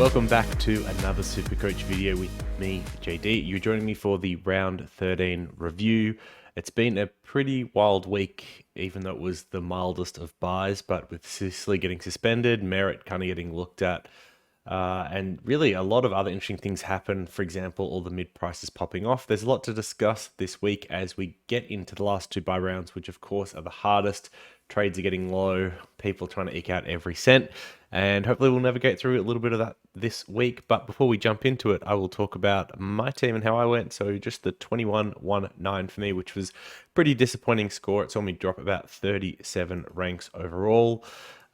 Welcome back to another SuperCoach video with me, JD. You're joining me for the round 13 review. It's been a pretty wild week, even though it was the mildest of buys, but with Sicily getting suspended, Merritt kind of getting looked at, and really a lot of other interesting things happen. For example, all the mid prices popping off. There's a lot to discuss this week as we get into the last two buy rounds, which of course are the hardest. Trades are getting low, people trying to eke out every cent, and hopefully we'll navigate through a little bit of that this week. But before we jump into it, I will talk about my team and how I went. So just the 21-1-9 for me, which was a pretty disappointing score. It saw me drop about 37 ranks overall.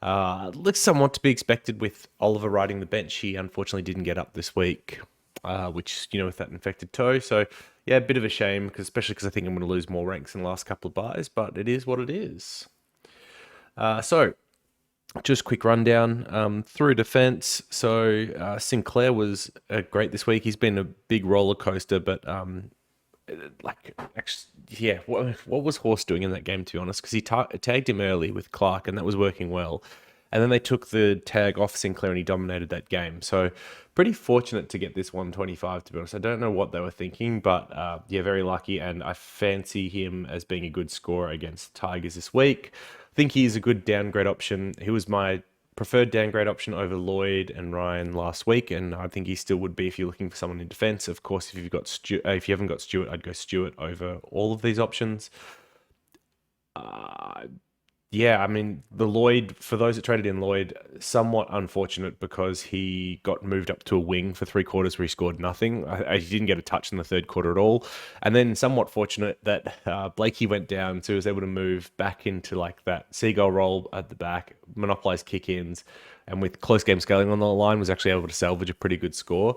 Looks somewhat to be expected with Oliver riding the bench. He unfortunately didn't get up this week, which, with that infected toe. So yeah, a bit of a shame, especially because I think I'm going to lose more ranks in the last couple of buys, but it is what it is. So just quick rundown through defense. So Sinclair was great this week. He's been a big roller coaster, but what was Horse doing in that game, to be honest? Because he tagged him early with Clark, and that was working well. And then they took the tag off Sinclair, and he dominated that game. So pretty fortunate to get this 125, to be honest. I don't know what they were thinking, but very lucky. And I fancy him as being a good scorer against Tigers this week. I think he is a good downgrade option. He was my preferred downgrade option over Lloyd and Ryan last week, and I think he still would be if you're looking for someone in defense. Of course, if if you haven't got Stewart, I'd go Stewart over all of these options. The Lloyd, for those that traded in Lloyd, somewhat unfortunate because he got moved up to a wing for 3 quarters where he scored nothing. He didn't get a touch in the third quarter at all. And then somewhat fortunate that Blakey went down, so he was able to move back into like that seagull role at the back, monopolize kick-ins, and with close game scaling on the line, was actually able to salvage a pretty good score.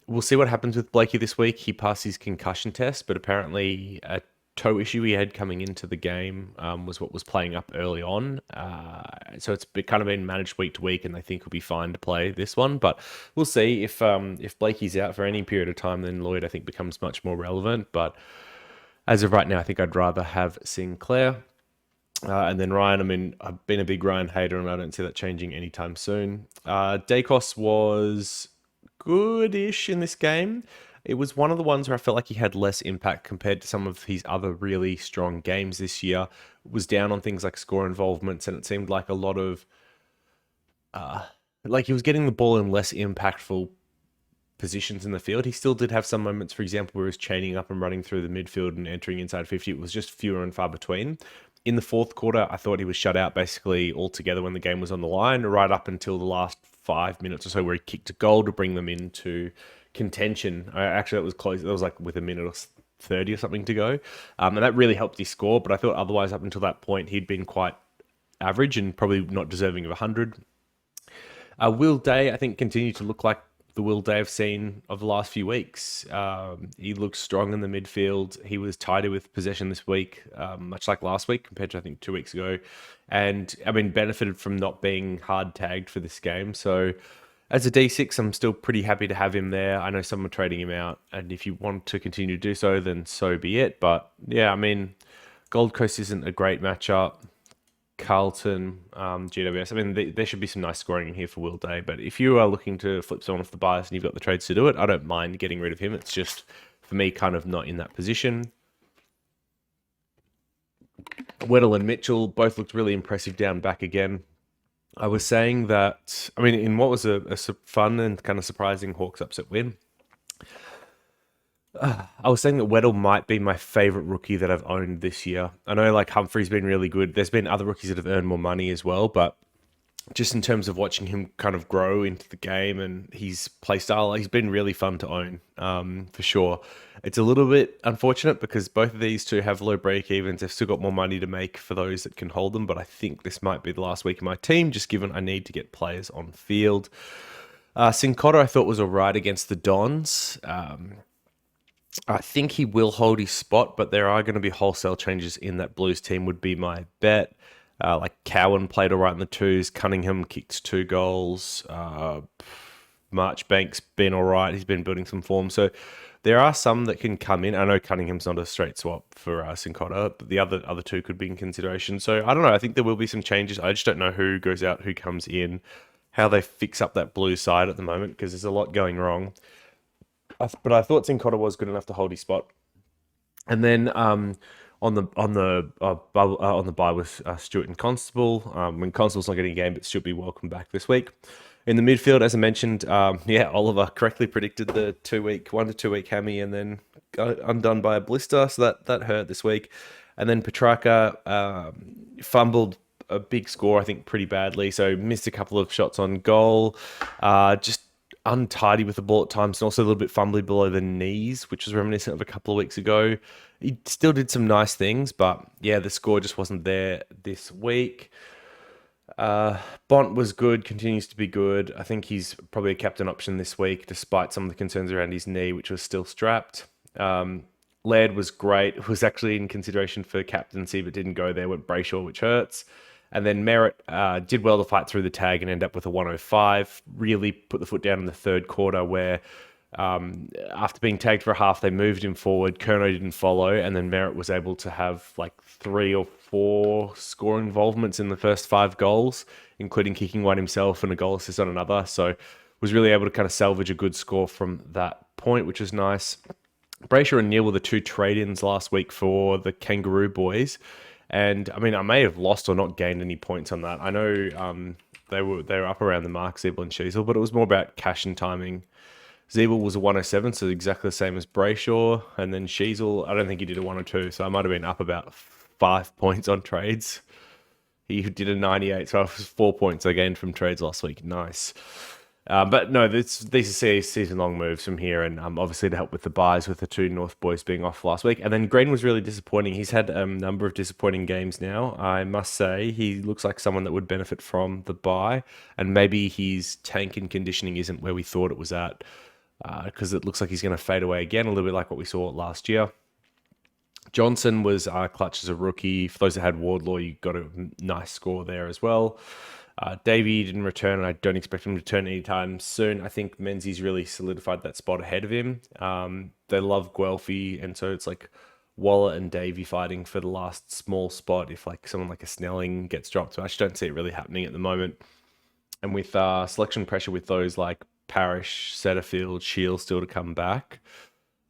We'll see what happens with Blakey this week. He passed his concussion test, but apparently a toe issue he had coming into the game was what was playing up early on. So it's kind of been managed week to week, and they think he'll be fine to play this one. But we'll see if Blakey's out for any period of time, then Lloyd, I think, becomes much more relevant. But as of right now, I think I'd rather have Sinclair. And then Ryan, I've been a big Ryan hater, and I don't see that changing anytime soon. Dacos was good-ish in this game. It was one of the ones where I felt like he had less impact compared to some of his other really strong games this year. It was down on things like score involvements, and it seemed like a lot of... he was getting the ball in less impactful positions in the field. He still did have some moments, for example, where he was chaining up and running through the midfield and entering inside 50. It was just fewer and far between. In the fourth quarter, I thought he was shut out basically altogether when the game was on the line, right up until the last 5 minutes or so where he kicked a goal to bring them into contention. Actually, that was close. That was like with a minute or 30 or something to go. And that really helped his score. But I thought otherwise, up until that point, he'd been quite average and probably not deserving of 100. Will Day, I think, continued to look like the Will Day I've seen of the last few weeks. He looked strong in the midfield. He was tighter with possession this week, much like last week compared to, I think, 2 weeks ago. And, benefited from not being hard tagged for this game. So as a D6, I'm still pretty happy to have him there. I know some are trading him out, and if you want to continue to do so, then so be it. But yeah, Gold Coast isn't a great matchup. Carlton, GWS. There should be some nice scoring in here for Will Day. But if you are looking to flip someone off the bias and you've got the trades to do it, I don't mind getting rid of him. It's just, for me, kind of not in that position. Weddle and Mitchell both looked really impressive down back again. I was saying that, in what was a fun and kind of surprising Hawks upset win, I was saying that Weddle might be my favourite rookie that I've owned this year. I know Humphrey's been really good. There's been other rookies that have earned more money as well, but just in terms of watching him kind of grow into the game and his play style, he's been really fun to own, for sure. It's a little bit unfortunate because both of these two have low break-evens. They've still got more money to make for those that can hold them, but I think this might be the last week of my team, just given I need to get players on field. Sincotta, I thought, was all right against the Dons. I think he will hold his spot, but there are going to be wholesale changes in that Blues team would be my bet. Cowan played all right in the twos. Cunningham kicked 2 goals. Marchbank's been all right. He's been building some form. So there are some that can come in. I know Cunningham's not a straight swap for Sincotta, but the other two could be in consideration. So I don't know. I think there will be some changes. I just don't know who goes out, who comes in, how they fix up that blue side at the moment because there's a lot going wrong. But I thought Sincotta was good enough to hold his spot. And then on the bye with Stewart and Constable. When Constable's not getting a game, but should be welcome back this week. In the midfield, as I mentioned, Oliver correctly predicted the 1 to 2 week hammy, and then got undone by a blister, so that hurt this week. And then Petrarca fumbled a big score, I think, pretty badly. So missed a couple of shots on goal. Just untidy with the ball at times, and also a little bit fumbly below the knees, which was reminiscent of a couple of weeks ago. He still did some nice things, but yeah, the score just wasn't there this week. Bont was good, continues to be good. I think he's probably a captain option this week, despite some of the concerns around his knee, which was still strapped. Laird was great. Was actually in consideration for captaincy, but didn't go there. Went Brayshaw, which hurts. And then Merritt did well to fight through the tag and end up with a 105. Really put the foot down in the third quarter where after being tagged for a half, they moved him forward. Kerno didn't follow. And then Merritt was able to have like 3 or 4 score involvements in the first 5 goals, including kicking one himself and a goal assist on another. So was really able to kind of salvage a good score from that point, which was nice. Brayshaw and Neil were the 2 trade-ins last week for the Kangaroo boys. And I mean, I may have lost or not gained any points on that. I know they were up around the mark, Zeeble and Sheasel, but it was more about cash and timing. Zeeble was a 107, so exactly the same as Brayshaw. And then Sheasel, I don't think he did a 102, so I might have been up about 5 points on trades. He did a 98, so I was 4 points I gained from trades last week. Nice. But no, these are season-long moves from here, and obviously to help with the buys with the 2 North boys being off last week. And then Green was really disappointing. He's had a number of disappointing games now. I must say he looks like someone that would benefit from the buy, and maybe his tank and conditioning isn't where we thought it was at, because it looks like he's going to fade away again, a little bit like what we saw last year. Johnson was clutch as a rookie. For those that had Wardlaw, you got a nice score there as well. Davey didn't return, and I don't expect him to return anytime soon. I think Menzies really solidified that spot ahead of him. They love Guelphy, and so it's like Waller and Davey fighting for the last small spot if like someone like a Snelling gets dropped. So I just don't see it really happening at the moment. And with selection pressure with those like Parrish, Setterfield, Shield still to come back,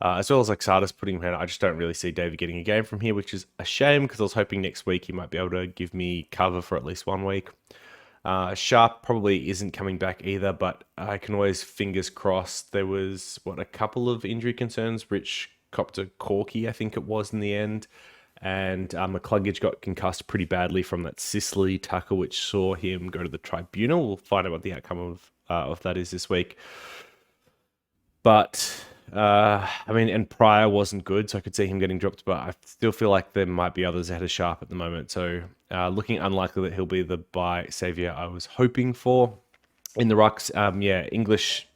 as well as like Sardis putting him out, I just don't really see Davey getting a game from here, which is a shame because I was hoping next week he might be able to give me cover for at least 1 week. Sharp probably isn't coming back either, but I can always fingers crossed. There was, a couple of injury concerns. Rich copped a corky, I think it was, in the end. And McCluggage got concussed pretty badly from that Sicily tackle, which saw him go to the tribunal. We'll find out what the outcome of that is this week. But, and Pryor wasn't good, so I could see him getting dropped, but I still feel like there might be others ahead of Sharp at the moment. So looking unlikely that he'll be the buy saviour I was hoping for. In the rucks, English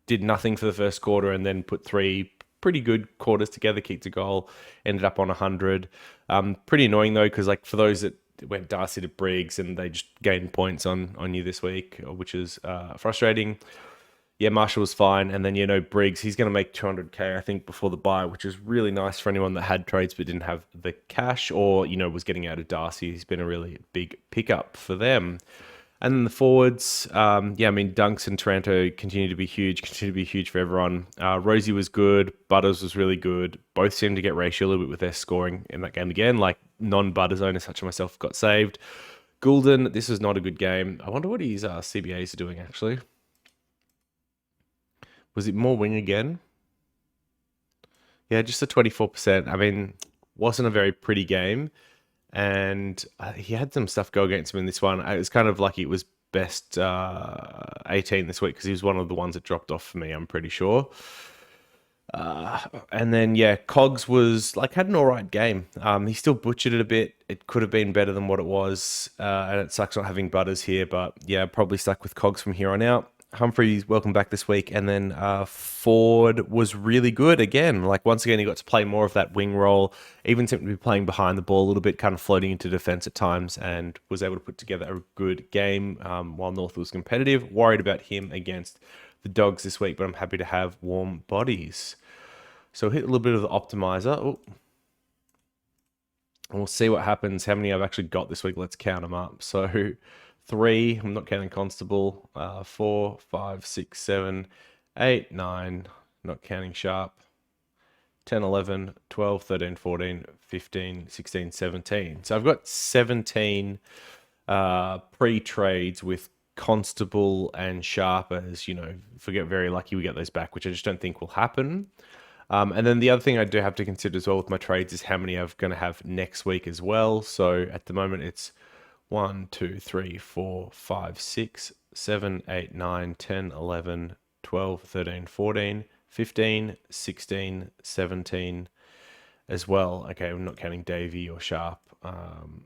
did nothing for the first quarter and then put 3 pretty good quarters together, kicked a goal, ended up on 100. Pretty annoying though, because like for those that went Darcy to Briggs and they just gained points on you this week, which is frustrating. Yeah, Marshall was fine. And then, Briggs, he's going to make 200K, I think, before the buy, which is really nice for anyone that had trades but didn't have the cash or, was getting out of Darcy. He's been a really big pickup for them. And then the forwards, Dunks and Taranto continue to be huge for everyone. Rosie was good. Butters was really good. Both seemed to get ratio a little bit with their scoring in that game again. Like non-Butters owners such as myself got saved. Goulden, this was not a good game. I wonder what his CBAs are doing, actually. Was it more wing again? Yeah, just a 24%. Wasn't a very pretty game. And he had some stuff go against him in this one. It was kind of lucky it was best 18 this week because he was one of the ones that dropped off for me, I'm pretty sure. And then, Cogs was had an all right game. He still butchered it a bit. It could have been better than what it was. And it sucks not having Butters here. But yeah, probably stuck with Cogs from here on out. Humphrey's welcome back this week. And then Ford was really good again. Once again, he got to play more of that wing role, even seemed to be playing behind the ball a little bit, kind of floating into defense at times, and was able to put together a good game while North was competitive. Worried about him against the Dogs this week, but I'm happy to have warm bodies. So hit a little bit of the optimizer. Oh. And we'll see what happens, how many I've actually got this week. Let's count them up. So 3, I'm not counting Constable, 4, 5, 6, 7, 8, 9, not counting Sharp, 10, 11, 12, 13, 14, 15, 16, 17. So I've got 17 pre-trades with Constable and Sharp as, if we get very lucky, we get those back, which I just don't think will happen. And then the other thing I do have to consider as well with my trades is how many I'm going to have next week as well. So at the moment it's 1, 2, 3, 4, 5, 6, 7, 8, 9, 10, 11, 12, 13, 14, 15, 16, 17 as well. Okay, I'm not counting Davey or Sharp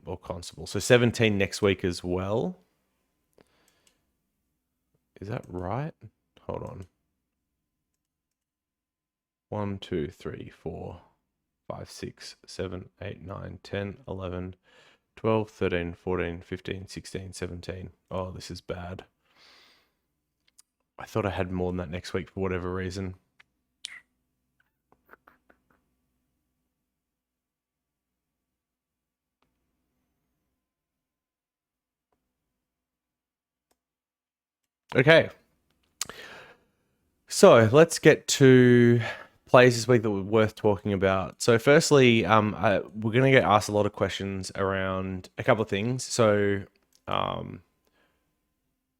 or Constable. So 17 next week as well. Is that right? Hold on. 1, 2, 3, 4, 5, 6, 7, 8, 9, 10, 11, 12, 13, 14, 15, 16, 17. Oh, this is bad. I thought I had more than that next week for whatever reason. Okay. So let's get to plays this week that were worth talking about. So firstly, we're going to get asked a lot of questions around a couple of things. So there'll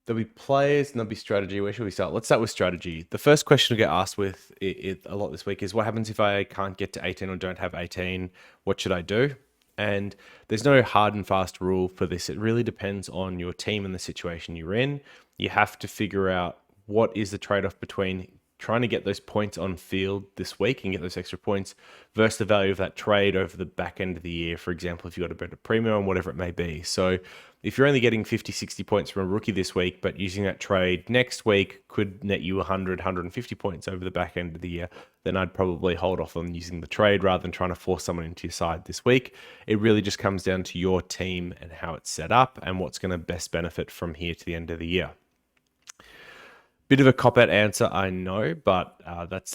be players and there'll be strategy. Where should we start? Let's start with strategy. The first question we get asked with it a lot this week is, what happens if I can't get to 18 or don't have 18? What should I do? And there's no hard and fast rule for this. It really depends on your team and the situation you're in. You have to figure out what is the trade-off between trying to get those points on field this week and get those extra points versus the value of that trade over the back end of the year. For example, if you've got a better premium or whatever it may be. So if you're only getting 50, 60 points from a rookie this week, but using that trade next week could net you 100, 150 points over the back end of the year, then I'd probably hold off on using the trade rather than trying to force someone into your side this week. It really just comes down to your team and how it's set up and what's going to best benefit from here to the end of the year. Bit of a cop-out answer, I know, but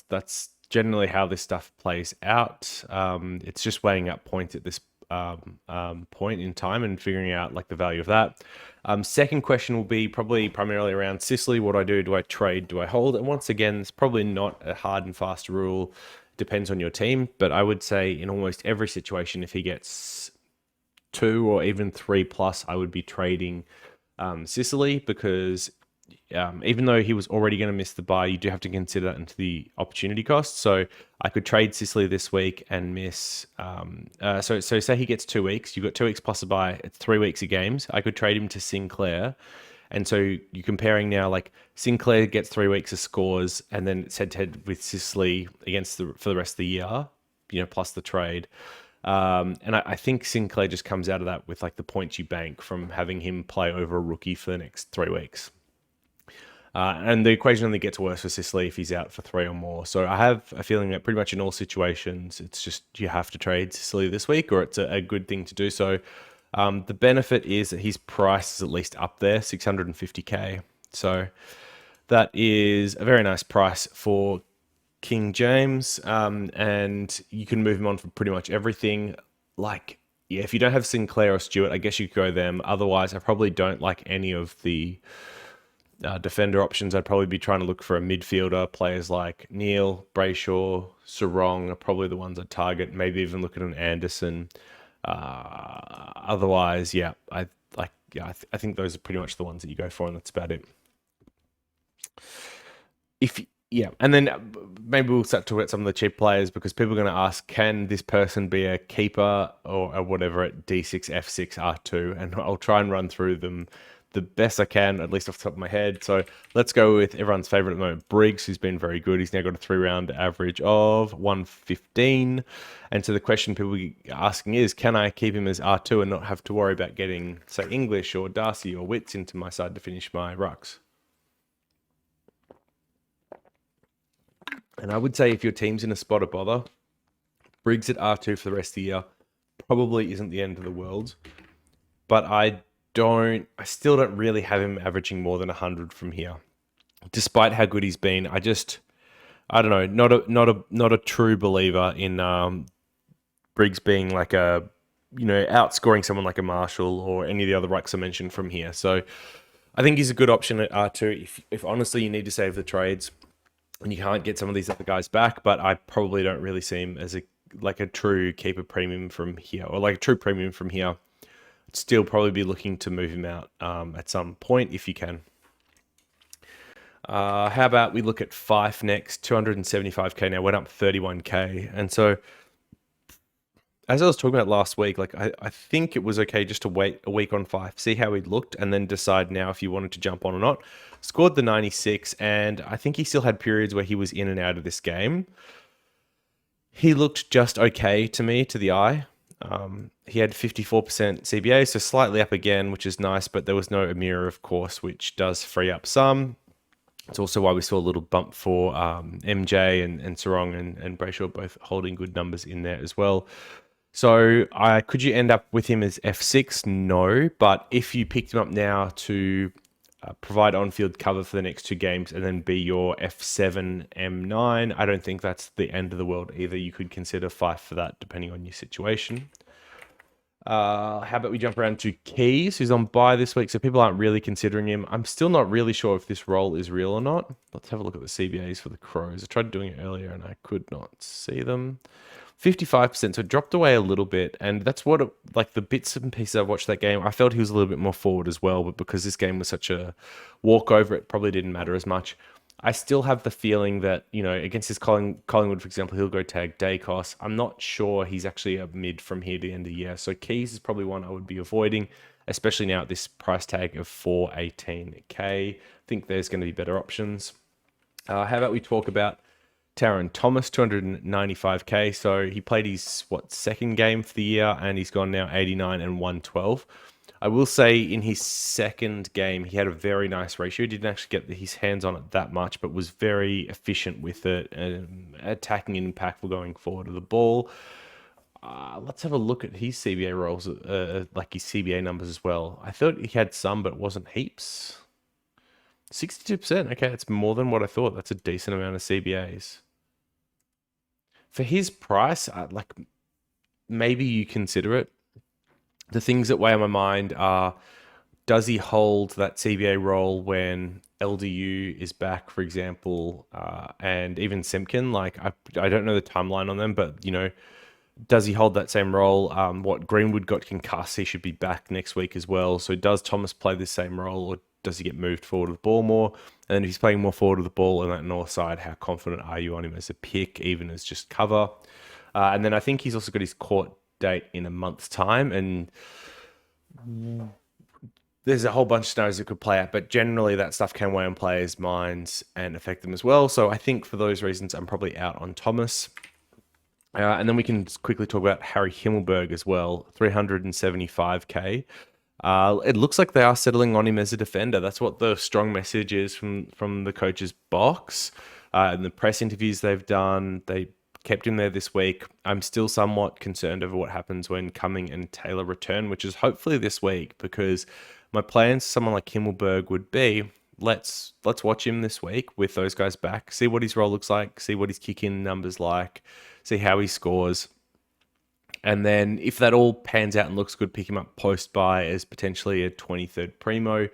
that's generally how this stuff plays out. It's just weighing up points at this point in time and figuring out like the value of that. Second question will be probably primarily around Sicily. What do I do? Do I trade? Do I hold? And once again, it's probably not a hard and fast rule. Depends on your team, but I would say in almost every situation, if he gets 2 or even 3 plus, I would be trading Sicily because even though he was already going to miss the bye, you do have to consider that into the opportunity cost. So I could trade Sicily this week and miss. So say he gets 2 weeks. You've got 2 weeks plus a bye. It's 3 weeks of games. I could trade him to Sinclair. And so you're comparing now, like Sinclair gets 3 weeks of scores and then it's head-to-head with Sicily for the rest of the year, plus the trade. And I think Sinclair just comes out of that with like the points you bank from having him play over a rookie for the next 3 weeks. And the equation only gets worse for Sicily if he's out for 3 or more. So I have a feeling that pretty much in all situations, it's just you have to trade Sicily this week or it's a good thing to do so. The benefit is that his price is at least up there, 650k. So that is a very nice price for King James. And you can move him on for pretty much everything. Like, yeah, if you don't have Sinclair or Stewart, I guess you could go them. Otherwise, I probably don't like any of the defender options. I'd probably be trying to look for a midfielder. Players like Neil, Brayshaw, Sarong are probably the ones I'd target. Maybe even look at an Anderson. Otherwise, yeah, I think those are pretty much the ones that you go for, and that's about it. And then maybe we'll start to talk about some of the cheap players because people are going to ask, can this person be a keeper or whatever at D6, F6, R2? And I'll try and run through them the best I can, at least off the top of my head. So let's go with everyone's favorite at the moment, Briggs, who's been very good. He's now got a 3-round average of 115. And so the question people are asking is, can I keep him as R2 and not have to worry about getting, say, English or Darcy or Witts into my side to finish my rucks? And I would say if your team's in a spot of bother, Briggs at R2 for the rest of the year probably isn't the end of the world. But I still don't really have him averaging more than 100 from here, despite how good he's been. I don't know, not a true believer in Briggs being like a outscoring someone like a Marshall or any of the other rucks I mentioned from here. So I think he's a good option at R2 if honestly you need to save the trades and you can't get some of these other guys back. But I probably don't really see him as a true keeper premium from here, or like a true premium from here. I'd still probably be looking to move him out at some point if you can. How about we look at Fife next? 275k now, went up 31k, and so as I was talking about last week, like I think it was okay just to wait a week on Fife, see how he looked, and then decide now if you wanted to jump on or not. Scored the 96, and I think he still had periods where he was in and out of this game. He looked just okay to me, to the eye. He had 54% CBA, so slightly up again, which is nice, but there was no Amira, of course, which does free up some. It's also why we saw a little bump for MJ and Sarong and Brayshaw both holding good numbers in there as well. So could you end up with him as F6? No, but if you picked him up now to provide on-field cover for the next 2 games and then be your F7, M9, I don't think that's the end of the world either. You could consider Fife for that depending on your situation. How about we jump around to Keys, who's on bye this week, so people aren't really considering him. I'm still not really sure if this role is real or not. Let's have a look at the CBAs for the Crows. I tried doing it earlier and I could not see them. 55%, so it dropped away a little bit, and that's what, like the bits and pieces I watched that game, I felt he was a little bit more forward as well, but because this game was such a walkover, it probably didn't matter as much. I still have the feeling that, against his Collingwood, for example, he'll go tag Dacos. I'm not sure he's actually a mid from here to the end of the year, so Keys is probably one I would be avoiding, especially now at this price tag of 418k. I think there's going to be better options. How about we talk about Taron Thomas, 295k. So he played his, second game for the year, and he's gone now 89 and 112. I will say in his second game, he had a very nice ratio. He didn't actually get his hands on it that much, but was very efficient with it, attacking and impactful going forward to the ball. Let's have a look at his CBA roles, like his CBA numbers as well. I thought he had some, but it wasn't heaps. 62%. Okay, that's more than what I thought. That's a decent amount of CBAs. For his price, maybe you consider it. The things that weigh on my mind are, does he hold that CBA role when LDU is back, for example, and even Simpkin? I don't know the timeline on them, but, does he hold that same role? Greenwood got concussed. He should be back next week as well. So does Thomas play the same role, or does he get moved forward with the ball more? And then if he's playing more forward with the ball on that north side, how confident are you on him as a pick, even as just cover? And then I think he's also got his court date in a month's time, and there's a whole bunch of scenarios that could play out, but generally that stuff can weigh on players' minds and affect them as well. So I think for those reasons, I'm probably out on Thomas. And then we can quickly talk about Harry Himmelberg as well, 375k. It looks like they are settling on him as a defender. That's what the strong message is from the coach's box. In the press interviews they've done, they kept him there this week. I'm still somewhat concerned over what happens when Cumming and Taylor return, which is hopefully this week, because my plans for someone like Himmelberg would be, let's watch him this week with those guys back, see what his role looks like, see what his kick-in numbers like, see how he scores. And then if that all pans out and looks good, pick him up post-buy as potentially a 23rd primo,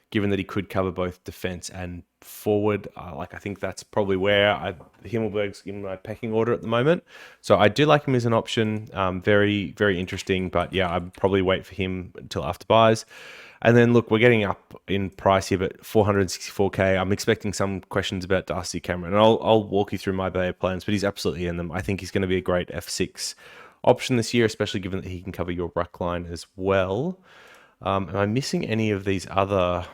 given that he could cover both defense and forward. I think that's probably where Himmelberg's in my pecking order at the moment. So I do like him as an option. Very, very interesting. But yeah, I'd probably wait for him until after buys. And then look, we're getting up in price here, but 464k. I'm expecting some questions about Darcy Cameron, and I'll walk you through my player plans, but he's absolutely in them. I think he's going to be a great F6 option this year, especially given that he can cover your ruck line as well. Am I missing any of these other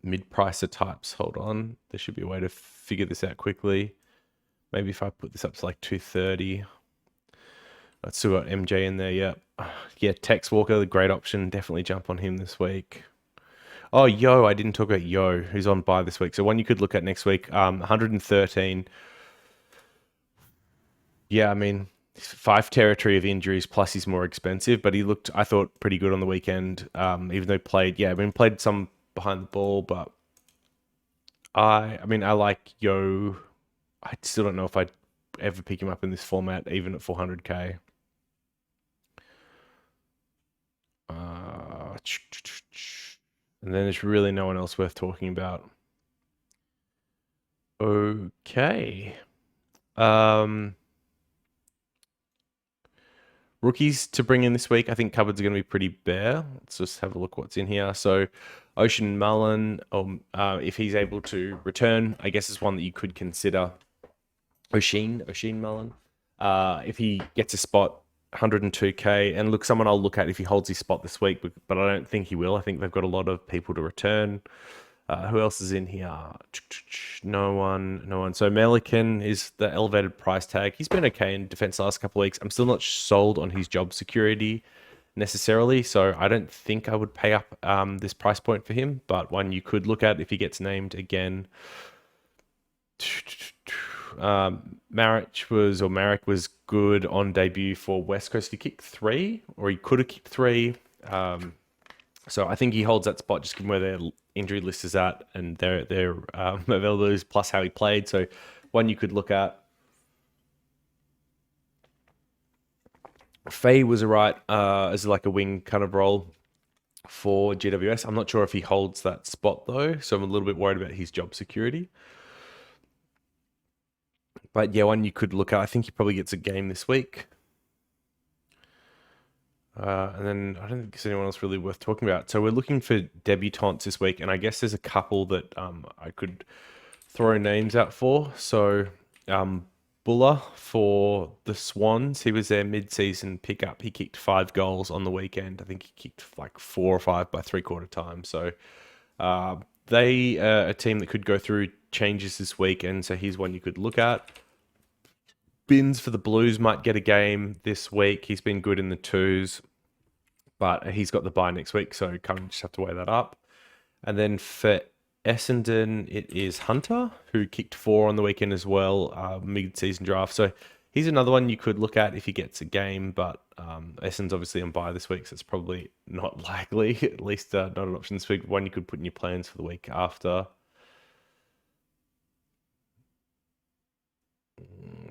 mid-pricer types? Hold on. There should be a way to figure this out quickly. Maybe if I put this up to like 230. I've still got MJ in there, yeah. Yeah, Tex Walker, the great option. Definitely jump on him this week. Oh, Yo, I didn't talk about Yo, who's on bye this week. So one you could look at next week, 113. Yeah, I mean, 5 territory of injuries, plus he's more expensive, but he looked, I thought, pretty good on the weekend, even though played some behind the ball, but I like Yo. I still don't know if I'd ever pick him up in this format, even at 400k. And then there's really no one else worth talking about. Okay. Rookies to bring in this week. I think cupboards are going to be pretty bare. Let's just have a look what's in here. So Ocean Mullen, if he's able to return, I guess is one that you could consider. Ocean Mullen. If he gets a spot, 102k. And look, someone I'll look at if he holds his spot this week, but I don't think he will. I think they've got a lot of people to return. Who else is in here? No one. So Melican is the elevated price tag. He's been okay in defense the last couple of weeks. I'm still not sold on his job security necessarily, so I don't think I would pay up this price point for him, but one you could look at if he gets named again. Marek was good on debut for West Coast. He kicked 3, or he could have kicked 3. So I think he holds that spot just given where their injury list is at and their availabilities plus how he played. So one you could look at. Faye was alright as like a wing kind of role for GWS. I'm not sure if he holds that spot though, so I'm a little bit worried about his job security. But yeah, one you could look at. I think he probably gets a game this week. And then I don't think there's anyone else really worth talking about. So we're looking for debutantes this week, and I guess there's a couple that I could throw names out for. So Buller for the Swans, he was their mid-season pickup. He kicked 5 goals on the weekend. I think he kicked like 4 or 5 by three-quarter time. So they are a team that could go through changes this week, and so he's one you could look at. Binns for the Blues might get a game this week. He's been good in the 2s, but he's got the bye next week, so kind of just have to weigh that up. And then for Essendon, it is Hunter, who kicked 4 on the weekend as well, mid-season draft. So he's another one you could look at if he gets a game, but Essendon's obviously on bye this week, so it's probably not likely, at least not an option this week. One you could put in your plans for the week after.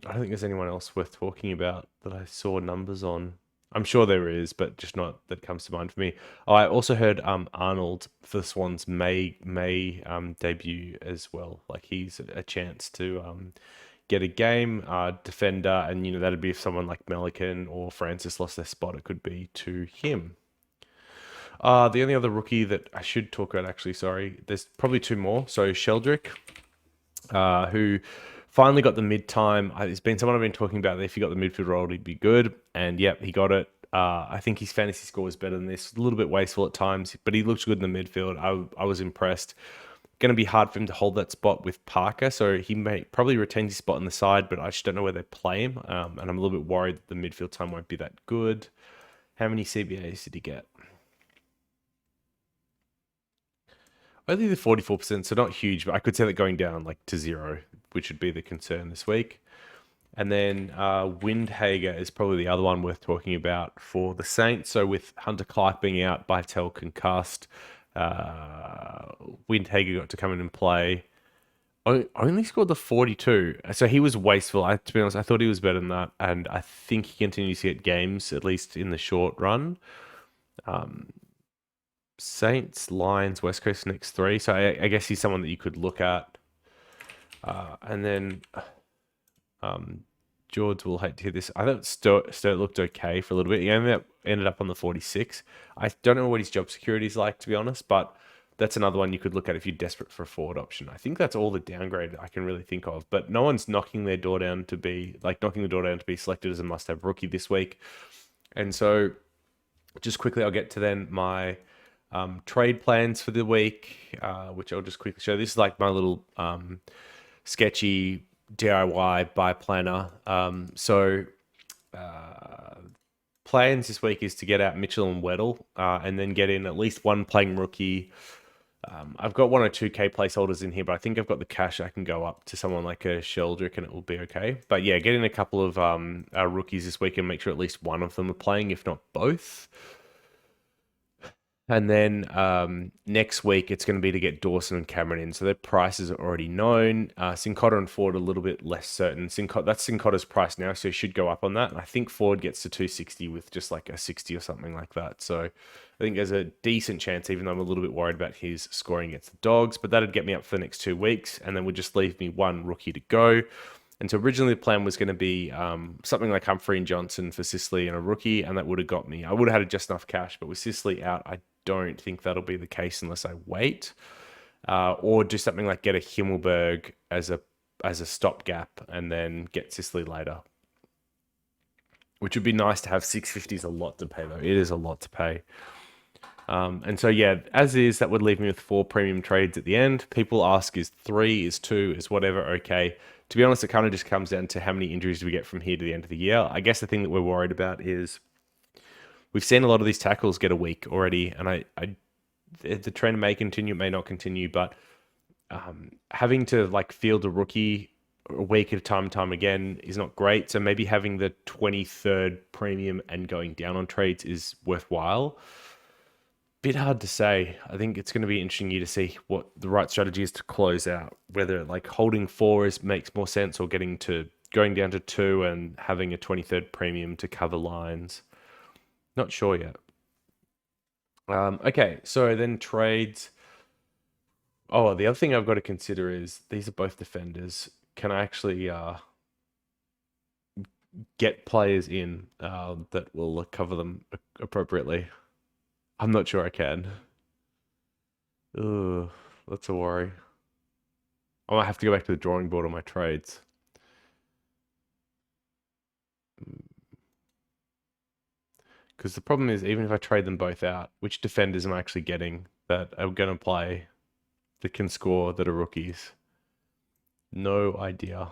I don't think there's anyone else worth talking about that I saw numbers on. I'm sure there is, but just not that comes to mind for me. Oh, I also heard Arnold for the Swans may debut as well. Like he's a chance to get a game, defender, and that'd be if someone like Melican or Francis lost their spot, it could be to him. The only other rookie that I should talk about, actually, sorry, there's probably 2 more. So Sheldrick, who finally got the mid-time. It's been someone I've been talking about that if he got the midfield role, he'd be good. And yep, he got it. I think his fantasy score was better than this. A little bit wasteful at times, but he looked good in the midfield. I was impressed. Going to be hard for him to hold that spot with Parker, so he may probably retain his spot on the side, but I just don't know where they play him. And I'm a little bit worried that the midfield time won't be that good. How many CBAs did he get? Only the 44%, so not huge, but I could see that going down like to 0, which would be the concern this week. And then Windhager is probably the other one worth talking about for the Saints. So with Hunter Clark being out, Bytel concussed, Windhager got to come in and play. Only scored the 42. So he was wasteful. To be honest, I thought he was better than that. And I think he continues to get games, at least in the short run. Saints, Lions, West Coast next 3. So I guess he's someone that you could look at. And then George will hate to hear this. I thought Sturt looked okay for a little bit. He ended up on the 46. I don't know what his job security is like, to be honest, but that's another one you could look at if you're desperate for a forward option. I think that's all the downgrade I can really think of, but no one's knocking the door down to be selected as a must-have rookie this week. And so just quickly, I'll get to then my trade plans for the week, which I'll just quickly show. This is like my little sketchy DIY buy planner. Plans this week is to get out Mitchell and Weddle, and then get in at least one playing rookie. I've got 1 or 2K placeholders in here, but I think I've got the cash. I can go up to someone like a Sheldrick and it will be okay. But yeah, get in a couple of rookies this week and make sure at least one of them are playing, if not both. And then next week, it's going to be to get Dawson and Cameron in. So their prices are already known. Cincotta and Ford a little bit less certain. That's Cincotta's price now, so he should go up on that. And I think Ford gets to 260 with just like a 60 or something like that. So I think there's a decent chance, even though I'm a little bit worried about his scoring against the Dogs. But that'd get me up for the next 2 weeks. And then would just leave me one rookie to go. And so originally the plan was going to be something like Humphrey and Johnson for Sicily and a rookie, and that would have got me. I would have had just enough cash, but with Sicily out, I don't think that'll be the case unless I wait, or do something like get a Himmelberg as a stopgap and then get Sicily later, which would be nice to have. 650 is a lot to pay though. It is a lot to pay. And so, yeah, as is, that would leave me with 4 premium trades at the end. People ask, is 3, is 2, is whatever okay? To be honest, it kind of just comes down to how many injuries do we get from here to the end of the year. I guess the thing that we're worried about is we've seen a lot of these tackles get a week already, and the trend may continue, may not continue, but having to like field a rookie a week at a time again is not great. So maybe having the 23rd premium and going down on trades is worthwhile. Bit hard to say. I think it's going to be interesting to see what the right strategy is to close out. Whether like holding 4 makes more sense, or going down to 2 and having a 23rd premium to cover lines. Not sure yet. Okay, so then trades. Oh, the other thing I've got to consider is these are both defenders. Can I actually get players in that will cover them appropriately? I'm not sure I can. Ugh, that's a worry. I might have to go back to the drawing board on my trades. Because the problem is, even if I trade them both out, which defenders am I actually getting that are going to play, that can score, that are rookies? No idea.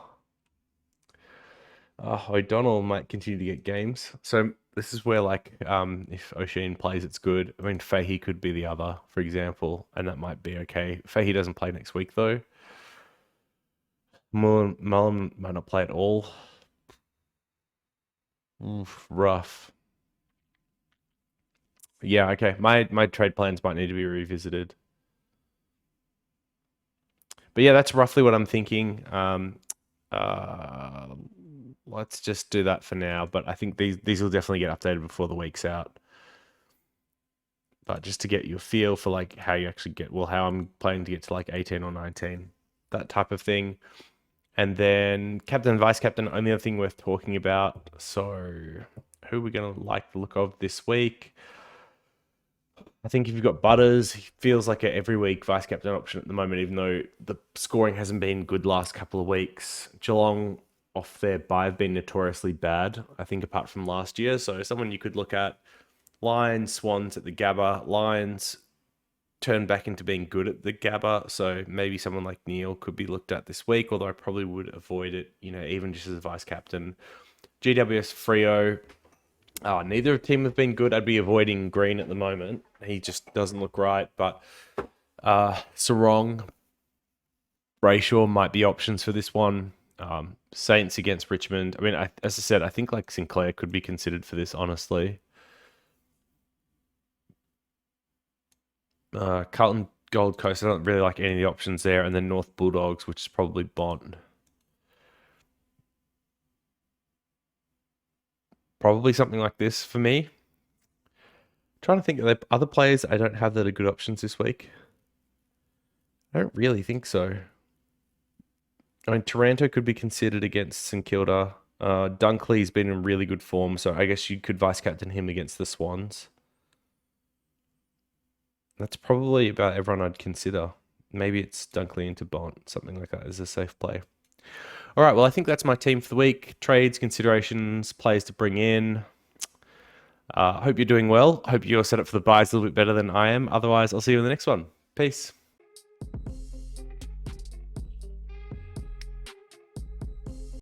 O'Donnell might continue to get games. So this is where, like, if O'Sheen plays, it's good. I mean, Fahey could be the other, for example, and that might be okay. Fahey doesn't play next week, though. Mullen might not play at all. Oof, rough. Yeah, okay. My trade plans might need to be revisited. But yeah, that's roughly what I'm thinking. Let's just do that for now. But I think these will definitely get updated before the week's out. But just to get you a feel for like how you actually how I'm planning to get to like 18 or 19, that type of thing. And then captain and vice captain, only other thing worth talking about. So who are we going to like the look of this week? I think if you've got Butters, he feels like an every week vice captain option at the moment, even though the scoring hasn't been good last couple of weeks. Geelong off their bye have been notoriously bad, I think, apart from last year. So someone you could look at. Lions, Swans at the Gabba. Lions turn back into being good at the Gabba. So maybe someone like Neil could be looked at this week, although I probably would avoid it, even just as a vice captain. GWS Freo. Neither team have been good. I'd be avoiding Green at the moment. He just doesn't look right. But Sarong, Brayshaw might be options for this one. Saints against Richmond. I mean, as I said, I think like Sinclair could be considered for this, honestly. Carlton Gold Coast, I don't really like any of the options there. And then North Bulldogs, which is probably Bond. Probably something like this for me. Trying to think of other players I don't have that are good options this week. I don't really think so. I mean, Taranto could be considered against St Kilda. Dunkley's been in really good form, so I guess you could vice captain him against the Swans. That's probably about everyone I'd consider. Maybe it's Dunkley into Bont, something like that as a safe play. All right, well, I think that's my team for the week. Trades, considerations, players to bring in. Hope you're doing well. Hope you're set up for the buys a little bit better than I am. Otherwise, I'll see you in the next one. Peace.